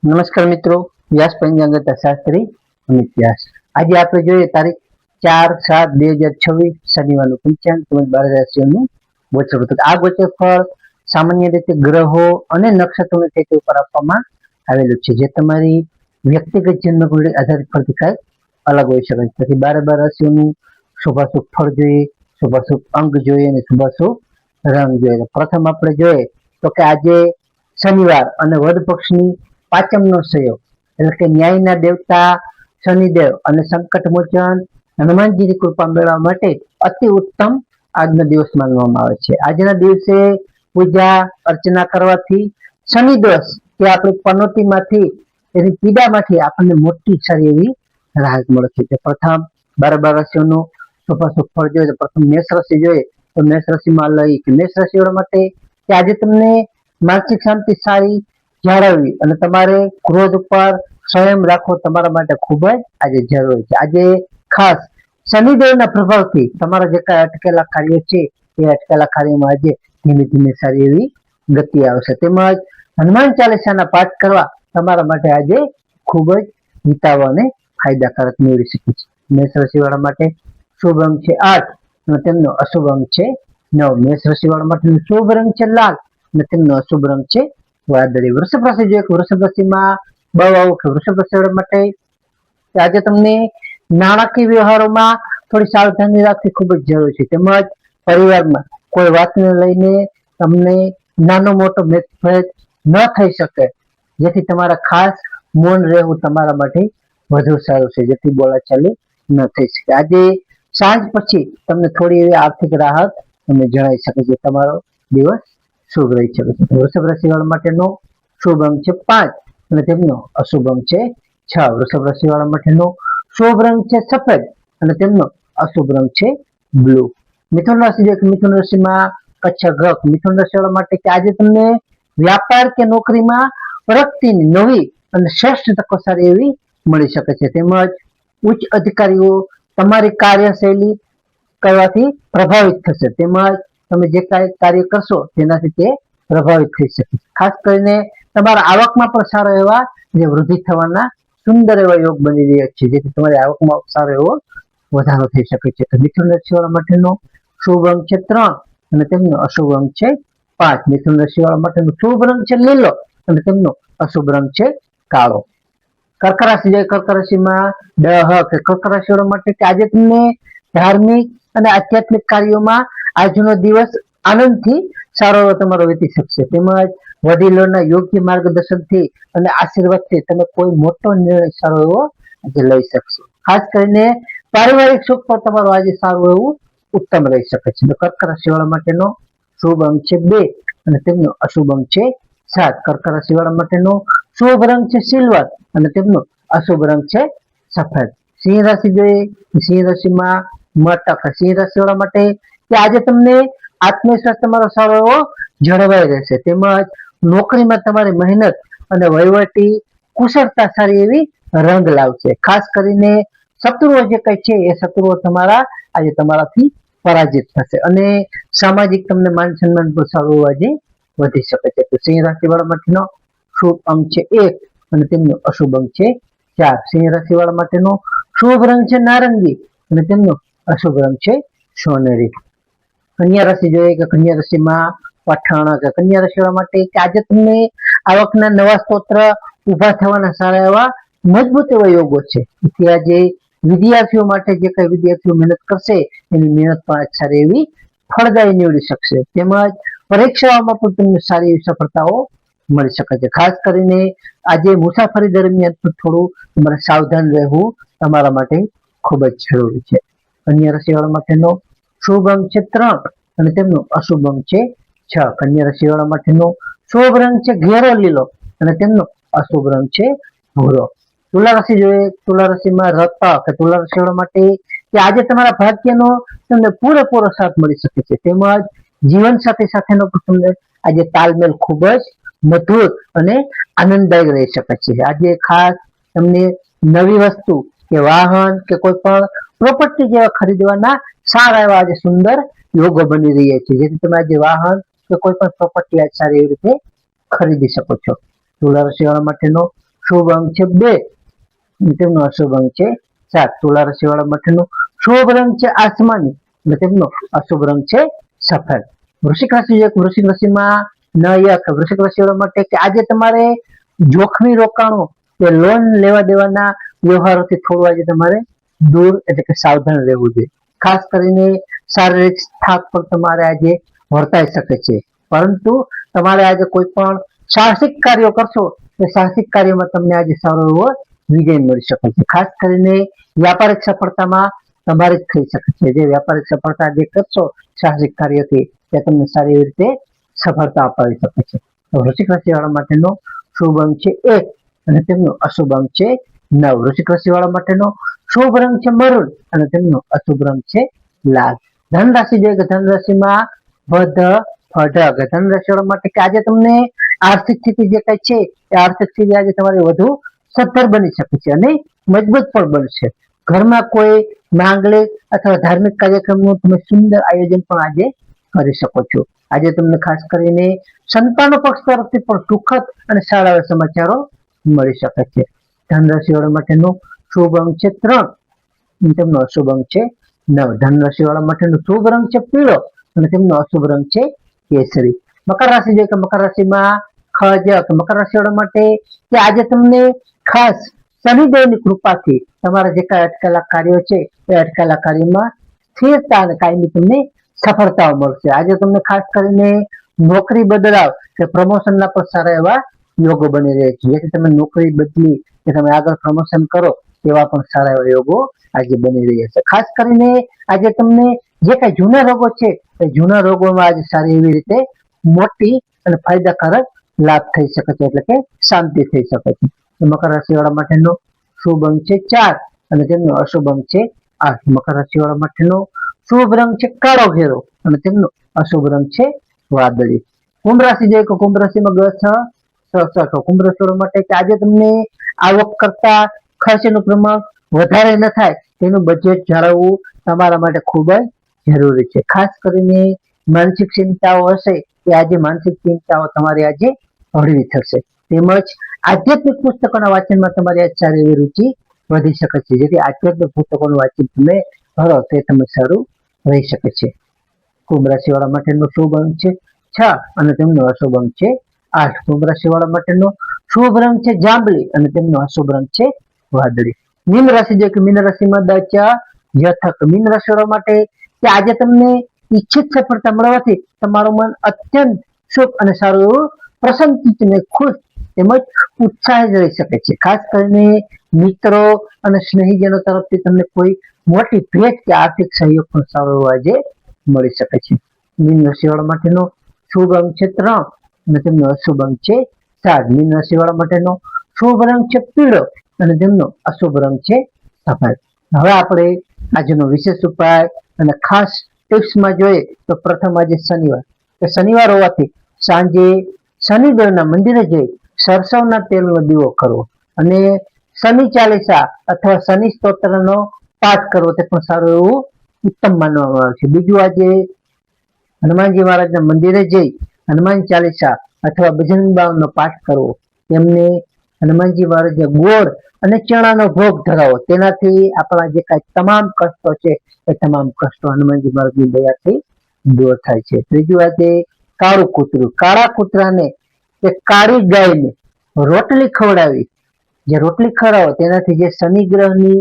નમસ્કાર મિત્રો, વ્યાસ પંચાંગતા શાસ્ત્રી અમિત વ્યાસ. આજે આપણે જોઈએ તારીખ 4/7/2026 શનિવારનું પંચાંગ તેમજ 12 રાશિઓનું ગોચર હતું. આ ગોચર ફળ સામાન્ય રીતે ગ્રહો અને નક્ષત્રોની ટેકરી ઉપર આપવામાં આવેલું છે, જે તમારી વ્યક્તિગત જન્મકુંડળી આધારિત ફળથી કાંઈક અલગ હોઈ શકે છે. તેથી 12 રાશિઓનું શુભાશુભ ફળ જોઈએ, શુભાશુભ અંક જોઈએ અને શુભાશુભ રંગ જોઈએ. પ્રથમ આપણે જોઈએ તો કે આજે શનિવાર અને વદ પક્ષની પાંચમનો સંયોગ, એટલે કે ન્યાયના દેવતા શનિદેવ અને સંકટ મોચન હનુમાનજીની કૃપા મેળવવા માટે અતિ ઉત્તમ આજનો દિવસ માનવામાં આવે છે. આજના દિવસે પૂજા અર્ચના કરવાથી શનિ દોષ કે આપણી પનોતીમાંથી એની પીડામાંથી આપણને મોટી સારી એવી રાહત મળે છે. પ્રથમ 12 રાશિઓનું શુભાશુભ ફળ જોઈએ તો પ્રથમ મેષ રાશિ જોઈએ તો મેષ રાશિમાં લઈ કે મેષ રાશિવાળા માટે કે આજે તમને માનસિક શાંતિ સારી જાળવવી અને તમારે ક્રોધ ઉપર સંયમ રાખવો તમારા માટે ખૂબ જ આજે જરૂરી છે. આજે ખાસ શનિદેવના પ્રભાવથી તમારા જે કાંઈ અટકેલા કાર્યો છે એ અટકેલા કાર્યોમાં આજે ધીમે ધીમે સારી એવી ગતિ આવશે. તેમજ હનુમાન ચાલીસાના પાઠ કરવા તમારા માટે આજે ખૂબ જ હિતાવ અને ફાયદાકારક નીવડી શકે છે. મેષ રાશિવાળા માટે શુભ અંક છે 8 અને તેમનો અશુભ અંક છે 9. મેષ રાશિવાળા માટેનો શુભ રંગ છે લાલ અને તેમનો અશુભ રંગ છે વાદળી. વૃષભ રાશિ જોઈએ કે વૃષભ રાશિમાં વૃષભ રાશિવાળા માટે આજે તમને નાણાકીય વ્યવહારોમાં થોડી સાવધાની રાખવી ખૂબ જ જરૂરી છે. તેમજ પરિવારમાં કોઈ વાતને લઈને તમને નાનો મોટો મતભેદ ન થઈ શકે, જેથી તમારા ખાસ મૌન રહેવું તમારા માટે વધુ સારું છે, જેથી બોલાચાલી ન થઈ શકે. આજે સાંજ પછી તમને થોડી એવી આર્થિક રાહત તમને જણાઈ શકે છે. તમારો દિવસ શુભ રહી શકે છે. વૃષભ રાશિવાળા માટેનો શુભ અંક છે 5 અને તેમનો અશુભ અંક છે 6. વૃષભ રાશિવાળા માટેનો શુભ રંગ છે સફેદ અને તેમનો અશુભ રંગ છે બ્લુ. મિથુન રાશિ જે મિથુન રાશિમાં કચ્છ મિથુન રાશિવાળા માટે કે આજે તમને વ્યાપાર કે નોકરીમાં પ્રગતિની નવી અને શ્રેષ્ઠ તકો સારી એવી મળી શકે છે. તેમજ ઉચ્ચ અધિકારીઓ તમારી કાર્યશૈલી કરવાથી પ્રભાવિત થશે. તેમજ તમે જે કાંઈ કાર્ય કરશો તેનાથી તે પ્રભાવિત થઈ શકે. ખાસ કરીને તમારા આવકમાં પણ સારો એવા જે વૃદ્ધિ થવાના સુંદર એવા યોગ બની રહ્યા છે, જેથી તમારી આવકમાં સારો એવો વધારો થઈ શકે છે. તો મિથુન રાશિવાળા માટેનો શુભ અંક છે 3 અને તેમનો અશુભ અંક છે 5. મિથુન રાશિવાળા માટેનો શુભ રંગ છે લીલો અને તેમનો અશુભ રંગ છે કાળો. કર્ક રાશિ જે કર્ક રાશિમાં કર્ક રાશિવાળા માટે કે આજે તમને ધાર્મિક અને આધ્યાત્મિક કાર્યોમાં આજનો દિવસ આનંદથી સારો એવો તમારો વીતી શકશે. તેમજ વડીલોના યોગ્ય માર્ગદર્શનથી અને આશીર્વાદથી તમે કોઈ મોટો નિર્ણય સારો એવો આજે લઈ શકશો. ખાસ કરીને પારિવારિક સુખ પર તમારું આજે સારું એવું ઉત્તમ રહી શકે છે. તો કર્ક રાશિવાળા માટેનો શુભ અંક છે 2 અને તેમનો અશુભ અંક છે 7. કર્ક રાશિવાળા માટેનો શુભ રંગ છે સિલ્વર અને તેમનો અશુભ રંગ છે સફેદ. સિંહ રાશિ જોઈએ, સિંહ રાશિમાં મટક સિંહ રાશિવાળા માટે કે આજે તમને આત્મવિશ્વાસ તમારો સારો એવો જળવાઈ રહેશે. તેમજ નોકરીમાં તમારી મહેનત અને વહીવટી કુશળતા સારી એવી રંગ લાવશે. ખાસ કરીને શત્રુઓ જે કઈ છે એ શત્રુઓ તમારા આજે તમારાથી પરાજિત થશે અને સામાજિક તમને માન સન્માન પણ સારું આજે વધી શકે છે. તો સિંહ રાશિવાળા માટેનો શુભ અંક છે 1 અને તેમનો અશુભ અંક છે 4. સિંહ રાશિવાળા માટેનો શુભ રંગ છે નારંગી અને તેમનો અશુભ રંગ છે સોનેરી. કન્યા રાશિ જોઈએ કે કન્યા રાશિમાં પઠાણ કે કન્યા રાશિવાળા માટે કે આજે તમને આવકના નવા સ્ત્રોત ઉભા થવાના સારા એવા મજબૂત એવા યોગો છે. તેથી આજે વિદ્યાર્થીઓ માટે જે કઈ વિદ્યાર્થીઓ મહેનત કરશે એની મહેનત પણ સારી એવી ફળદાયી નીવડી શકશે. તેમજ પરીક્ષાઓમાં પણ તમને સારી એવી સફળતાઓ મળી શકે છે. ખાસ કરીને આજે મુસાફરી દરમિયાન પણ થોડું તમારે સાવધાન રહેવું તમારા માટે ખૂબ જ જરૂરી છે. કન્યા રાશિવાળા માટેનો શુભ અંક છે 3 અને તેમનો અશુભ અંક છે 6. કન્યા રાશિવાળા માટેનો શુભ રંગ છે ઘેરો લીલો અને તેમનો અશુભ રંગ છે ભૂરો. તુલા રાશિ જોઈએ, તુલા રાશિમાં કે તુલા રાશિવાળા માટે કે આજે તમારા ભાગ્યનો તમને પૂરેપૂરો સાથ મળી શકે છે. તેમજ જીવન સાથેનો પણ તમને આજે તાલમેલ ખૂબ જ મધુર અને આનંદદાયક રહી શકે છે. આજે ખાસ તમને નવી વસ્તુ કે વાહન કે કોઈ પણ પ્રોપર્ટી જેવા ખરીદવાના સારા એવા આજે સુંદર યોગો બની રહ્યા છે, જેથી તમે આજે વાહન કે કોઈ પણ પ્રોપર્ટી આજે સારી એવી રીતે ખરીદી શકો છો. તુલા રાશિવાળા માટેનો શુભ અંક છે 2 અને તેમનો અશુભ અંક છે 7. તુલા રાશિ વાળા માટેનો શુભ રંગ છે આસમાની અને તેમનો અશુભ રંગ છે સફેદ. વૃશ્ચિક રાશિ વૃશ્ચિક રાશિમાં વૃશ્ચિક રાશિ વાળા માટે કે આજે તમારે જોખમી રોકાણો કે લોન લેવા દેવાના વ્યવહારોથી થોડું આજે તમારે દૂર એટલે કે સાવધાન રહેવું જોઈએ. ખાસ કરીને શારીરિક થાક પણ તમારે આજે વર્તાઈ શકે છે, પરંતુ તમારે આજે કોઈ પણ સાહસિક કાર્યો કરશો તે સાહસિક કાર્યમાં તમને આજે સારો એવો વિજય મળી શકે છે. ખાસ કરીને વ્યાપારિક સફળતામાં તમારે જ થઈ શકે છે. જે વ્યાપારિક સફળતા જે કરશો સાહસિક કાર્યથી તે તમને સારી રીતે સફળતા અપાવી શકે છે. તો વૃશ્ચિક રાશિ વાળા માટેનો શુભ અંક છે 1 અને તેમનો અશુભ અંક છે 9. વૃશ્ચિક રાશિ વાળા માટેનો શુભ રંગ છે મરૂન અને તેમનો અશુભ રંગ છે લાલ. ધન રાશિ જોઈએ કે ધન રાશિમાં ધન રાશિ વાળા માટે કે આજે તમને આર્થિક સ્થિતિ જે કઈ છે એ આર્થિક સ્થિતિ આજે તમારી વધુ સદ્ધર બની શકે છે અને મજબૂત પણ બનશે. ઘરમાં કોઈ માંગલિક અથવા ધાર્મિક કાર્યક્રમનું તમે સુંદર આયોજન પણ આજે કરી શકો છો. આજે તમને ખાસ કરીને સંતાનો પક્ષ તરફથી પણ સુખદ અને સારા એવા સમાચારો મળી શકે છે. ધન રાશિ વાળા માટેનો શુભ અંક છે 3 અને તેમનો અશુભ અંક છે 9. ધન રાશિ વાળા માટેનો શુભ રંગ છે પીળો અને તેમનો અશુભ રંગ છે કેસરી. મકર રાશિ જોઈએ કે મકર રાશિમાં મકર રાશિ વાળા માટે કે આજે તમને ખાસ શનિદેવની કૃપાથી તમારા જે કાંઈ અટકેલા કાર્યો છે એ અટકેલા કાર્યોમાં સ્થિરતા અને કાયમી તમને સફળતાઓ મળશે. આજે તમને ખાસ કરીને નોકરી બદલાવ કે પ્રમોશનના પણ સારા એવા યોગો બની રહે છે. જેથી તમે નોકરી બદલી કે તમે આગળ પ્રમોશન કરો એવા પણ સારા એવા યોગો આજે બની રહ્યા છે. ખાસ કરીને આજે તમને જે કઈ જૂના રોગો છે એ જૂના રોગોમાં આજે સારી એવી રીતે મોટી અને ફાયદાકારક લાભ થઈ શકે છે, એટલે કે શાંતિ થઈ શકે છે. મકર રાશિ વાળા માટેનો શુભ અંક છે 4 અને તેમનો અશુભ અંક છે 8. મકર રાશિ વાળા માટેનો શુભ રંગ છે કાળો ઘેરો અને તેમનો અશુભ રંગ છે વાદળી. કુંભ રાશિ જોઈએ તો કુંભ રાશિમાં કુંભ રાશિ વાળા માટે કે આજે તમને આવક કરતા ખર્ચનું પ્રમાણ વધારે ન થાય તેનું બજેટ જાળવવું તમારા માટે ખૂબ જ જરૂરી છે. ખાસ કરીને માનસિક ચિંતાઓ હશે કે આજે માનસિક ચિંતાઓ તમારી આજે હળવી થશે. તેમજ આધ્યાત્મિક પુસ્તકોના વાંચનમાં તમારી આજ સારી એવી રુચિ વધી શકે છે. જેથી આધ્યાત્મિક પુસ્તકોનું વાંચન તમે કરો તે તમે સારું રહી શકે છે. કુંભ રાશિ વાળા માટેનો શુભ અંક છે 6 અને તેમનો અશુભ અંક છે 8. કુંભ રાશિ વાળા માટેનો શુભ રંગ છે જાંબલી અને તેમનો અશુભ રંગ છે વાદળી. મીન રાશિ જે કે મીન રાશિમાં મીન રાશિ વાળા માટે કે આજે તમને ઈચ્છિત સફળતા મળવાથી તમારું મન અત્યંત સુખ અને સારું એવું પ્રસન્નચિત્ત અને ખુશ તેમજ ઉત્સાહિત રહી શકે છે. ખાસ કરીને મિત્રો અને સ્નેહીજનો તરફથી તમને કોઈ મોટી ભેટ કે આર્થિક સહયોગ પણ સારો એવો આજે મળી શકે છે. મીન રાશિ વાળા માટેનો શુભ અંક છે 3 અને તેમનો અશુભ અંક છે 7. મીન રાશિ વાળા માટેનો શુભ રંગ છે પીળો અને તેમનો અશુભ રંગ છે સફેદ. હવે આપણે આજનો વિશેષ ઉપાય અને ખાસ ટિપ્સમાં જોઈએ તો પ્રથમ આજે શનિવાર હોવાથી સાંજે શનિદેવના મંદિરે જઈ સરસવના તેલનો દીવો કરવો અને શનિ ચાલીસા અથવા શનિ સ્તોત્રનો પાઠ કરવો તે પણ સારું એવું ઉત્તમ માનવામાં આવે છે. બીજું આજે હનુમાનજી મહારાજના મંદિરે જઈ હનુમાન ચાલીસા અથવા બજરંગ બાણનો પાઠ કરવો, તેમને હનુમાનજી મહારાજને ગોળ અને ચણાનો ભોગ ધરાવો. તેનાથી આપણા જે કાંઈ તમામ કષ્ટો છે એ તમામ કષ્ટો હનુમાનજી મહારાજની દયાથી દૂર થાય છે. ત્રીજું આજે કાળું કૂતરું, કાળા કૂતરાને કે કાળી ગાયને રોટલી ખવડાવી, જે રોટલી ખવડાવો તેનાથી જે શનિ ગ્રહની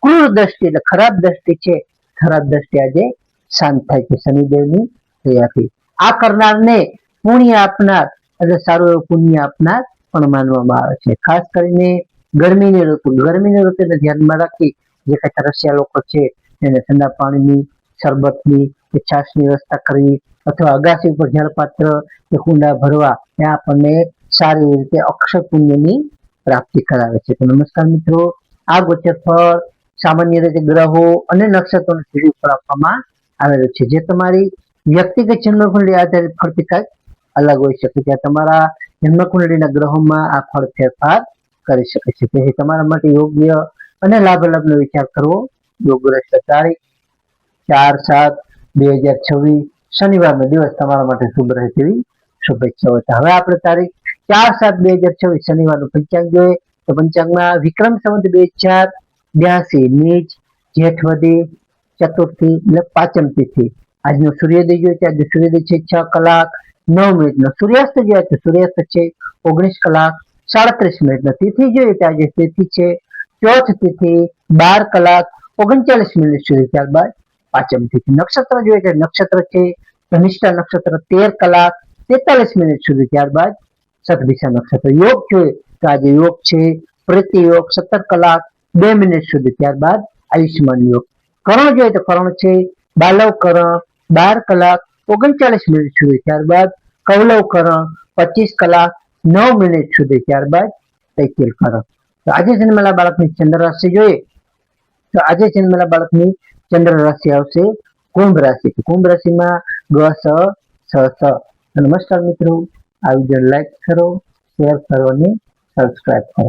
ક્રૂર દ્રષ્ટિ એટલે ખરાબ દ્રષ્ટિ છે, ખરાબ દ્રષ્ટિ આજે શાંત થાય છે શનિદેવની દયાથી. આ કરનારને પુણ્ય આપનાર એટલે સારું એવું પુણ્ય આપનાર પણ માનવામાં આવે છે. ખાસ કરીને ગરમીની ઋતુને ધ્યાનમાં રાખી જે કઈ તરસ્યા લોકો છે એને ઠંડા પાણીની, શરબતની કે છાશની વ્યવસ્થા કરવી અથવા અગાસી ઉપર જળપાત્ર કે કુંડા ભરવા એ આપણને સારી રીતે અક્ષર પુણ્યની પ્રાપ્તિ કરાવે છે. તો નમસ્કાર મિત્રો, આ ગોચર ફળ સામાન્ય રીતે ગ્રહો અને નક્ષત્રોની સ્થિતિ ઉપર આપવામાં આવેલું છે. જે તમારી વ્યક્તિગત જન્મકુંડળી આધારિત ફળથી કંઈક અલગ હોઈ શકે છે. તમારા જન્મકુંડળીના ગ્રહોમાં આ ફળ ફેરફાર કરી શકે છે. તેથી તમારા માટે યોગ્ય અને લાભનો વિચાર કરવો યોગ્ય રહેશે. તારીખ 4/7/2026 શનિવારનો દિવસ તમારા માટે શુભ રહે તેવી શુભેચ્છાઓ. હવે આપણે તારીખ 4/7/2026 શનિવારનું પંચાંગ જોઈએ તો પંચાંગમાં વિક્રમ સંવત 2082 નીચ જેઠવદી ચતુર્થી એટલે પાંચમ તિથિ. આજનો સૂર્યોદય જોઈએ તો આજનો સૂર્યોદય છે 6 કલાક 9 મિનિટનો. સૂર્યાસ્ત જોઈએ તો સૂર્યાસ્ત છે 19 કલાક 37 મિનિટનો. તિથિ જોઈએ તો આજે તિથિ છે ચોથ તિથિ 12 કલાક 39 મિનિટ સુધી. ત્યારબાદ પાંચમ તિથિ. નક્ષત્ર જોઈએ તો નક્ષત્ર છે ધનિષ્ઠા નક્ષત્ર 13 કલાક 43 મિનિટ સુધી. ત્યારબાદ શતભિષા નક્ષત્ર. યોગ જોઈએ તો આજે યોગ છે પ્રીતિ યોગ 17 કલાક 2 મિનિટ સુધી. ત્યારબાદ આયુષ્યમાન યોગ. કરણ જોઈએ તો કરણ છે બાલવ કરણ 12 કલાક 39 મિનિટ સુધી. ત્યારબાદ કૌલવ કરણ 25 કલાક 9 મિનિટ સુધી. ત્યારબાદ તૈતિલ કરણ. તો આજે જન્મેલા બાળકની ચંદ્ર રાશિ જોઈએ તો આજે જન્મેલા બાળકની ચંદ્ર રાશિ આવશે કુંભ રાશિ. કુંભ રાશિમાં ગ સ સ. નમસ્કાર મિત્રો, આ વિડીયો લાઈક કરો, શેર કરો અને સબસ્ક્રાઇબ કરો.